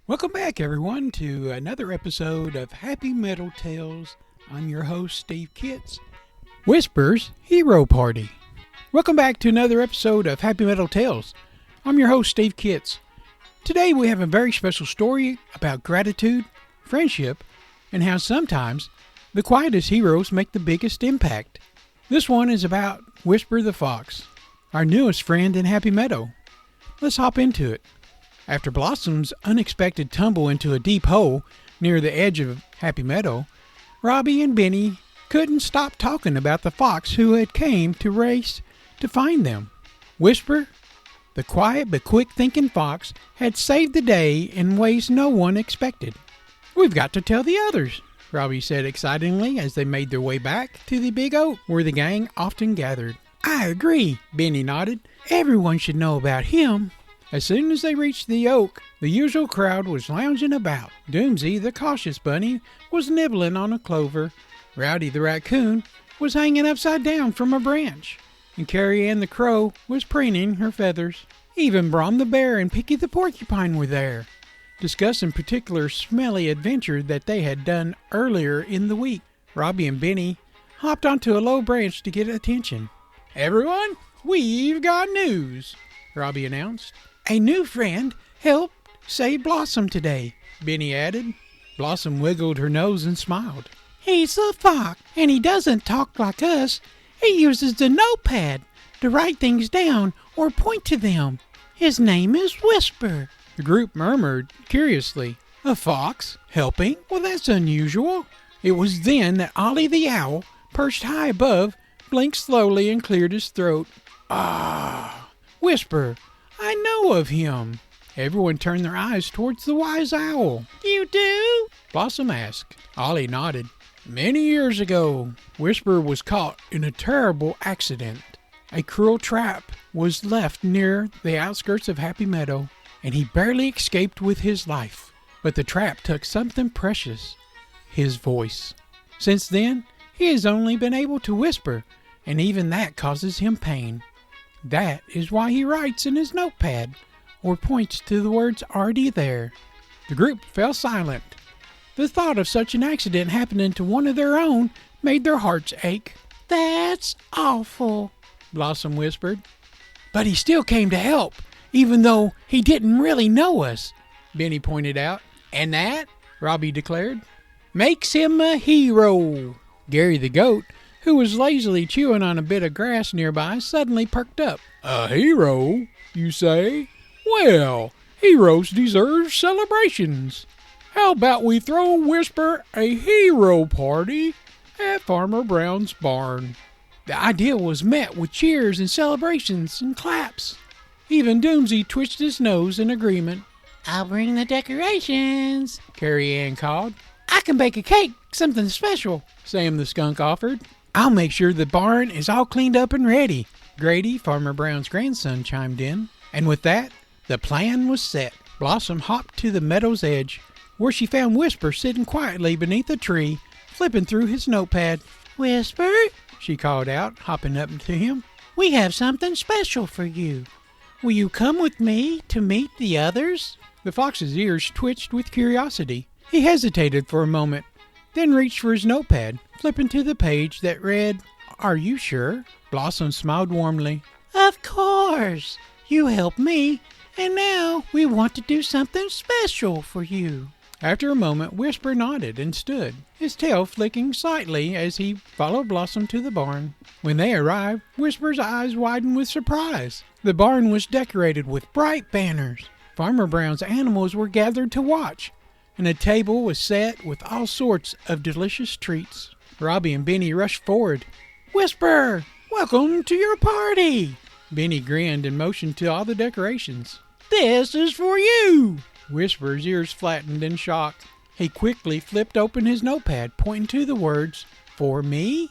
Welcome back, everyone, to another episode of Happy Metal Tales. I'm your host, Steve Kitts. Whisper's Hero Party. Welcome back to another episode of Happy Metal Tales. I'm your host, Steve Kitts. Today we have a very special story about gratitude, friendship, and how sometimes the quietest heroes make the biggest impact. This one is about Whisper the Fox, our newest friend in Happy Meadow. Let's hop into it. After Blossom's unexpected tumble into a deep hole near the edge of Happy Meadow, Robby and Benny couldn't stop talking about the fox who had came to race to find them. Whisper, the quiet but quick-thinking fox, had saved the day in ways no one expected. "We've got to tell the others," Robby said excitedly as they made their way back to the big oak where the gang often gathered. "I agree," Benny nodded. "Everyone should know about him." As soon as they reached the oak, the usual crowd was lounging about. Doomsy, the cautious bunny, was nibbling on a clover. Rowdy, the raccoon, was hanging upside down from a branch. And Carrie Ann, the crow, was preening her feathers. Even Brom the bear and Picky the porcupine were there, discussing particular smelly adventure that they had done earlier in the week. Robby and Benny hopped onto a low branch to get attention. "Everyone, we've got news," Robby announced. "A new friend helped save Blossom today," Benny added. Blossom wiggled her nose and smiled. "He's a fox, and he doesn't talk like us. He uses the notepad to write things down or point to them. His name is Whisper." The group murmured curiously. "A fox helping? Well, that's unusual." It was then that Ollie the owl, perched high above, blinked slowly and cleared his throat. "Ah, Whisper, I know of him." Everyone turned their eyes towards the wise owl. "You do?" Blossom asked. Ollie nodded. "Many years ago, Whisper was caught in a terrible accident. A cruel trap was left near the outskirts of Happy Meadow, and he barely escaped with his life. But the trap took something precious, his voice. Since then, he has only been able to whisper, and even that causes him pain. That is why he writes in his notepad, or points to the words already there." The group fell silent. The thought of such an accident happening to one of their own made their hearts ache. "That's awful," Blossom whispered. "But he still came to help, even though he didn't really know us," Benny pointed out. "And that," Robby declared, "makes him a hero." Gary the goat, who was lazily chewing on a bit of grass nearby, suddenly perked up. "A hero, you say? Well, heroes deserve celebrations. How about we throw Whisper a hero party at Farmer Brown's barn?" The idea was met with cheers and celebrations and claps. Even Doomsy twitched his nose in agreement. "I'll bring the decorations," Carrie Ann called. "I can bake a cake, something special," Sam the skunk offered. "I'll make sure the barn is all cleaned up and ready," Grady, Farmer Brown's grandson, chimed in. And with that, the plan was set. Blossom hopped to the meadow's edge, where she found Whisper sitting quietly beneath a tree, flipping through his notepad. "Whisper," she called out, hopping up to him. "We have something special for you. Will you come with me to meet the others?" The fox's ears twitched with curiosity. He hesitated for a moment, then reached for his notepad, flipping to the page that read, "Are you sure?" Blossom smiled warmly. "Of course. You helped me, and now we want to do something special for you." After a moment, Whisper nodded and stood, his tail flicking slightly as he followed Blossom to the barn. When they arrived, Whisper's eyes widened with surprise. The barn was decorated with bright banners. Farmer Brown's animals were gathered to watch, and a table was set with all sorts of delicious treats. Robby and Benny rushed forward. "Whisper, welcome to your party!" Benny grinned and motioned to all the decorations. "This is for you!" Whisper's ears flattened in shock. He quickly flipped open his notepad, pointing to the words, "For me?"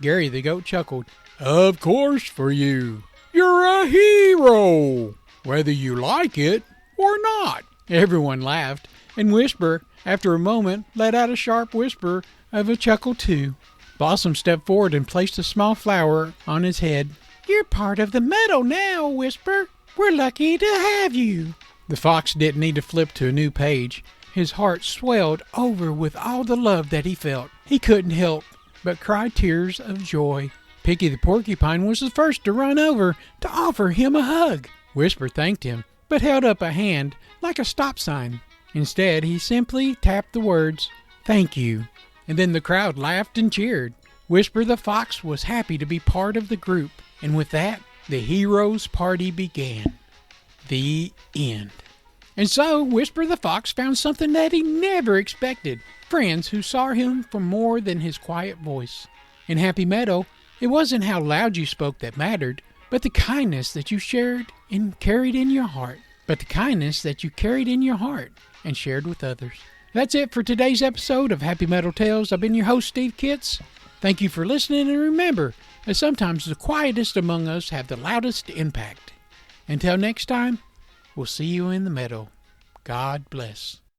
Gary the goat chuckled. "Of course for you. You're a hero, whether you like it or not." Everyone laughed, and Whisper, after a moment, let out a sharp whisper of a chuckle too. Blossom stepped forward and placed a small flower on his head. "You're part of the meadow now, Whisper. We're lucky to have you." The fox didn't need to flip to a new page. His heart swelled over with all the love that he felt. He couldn't help but cry tears of joy. Picky the porcupine was the first to run over to offer him a hug. Whisper thanked him, but held up a hand like a stop sign. Instead, he simply tapped the words, "Thank you," and then the crowd laughed and cheered. Whisper the fox was happy to be part of the group, and with that, the heroes' party began. The end. And so, Whisper the fox found something that he never expected. Friends who saw him for more than his quiet voice. In Happy Meadow, it wasn't how loud you spoke that mattered, but the kindness that you shared and carried in your heart. And shared with others. That's it for today's episode of Happy Metal Tales. I've been your host, Steve Kitts. Thank you for listening, and remember that sometimes the quietest among us have the loudest impact. Until next time, we'll see you in the meadow. God bless.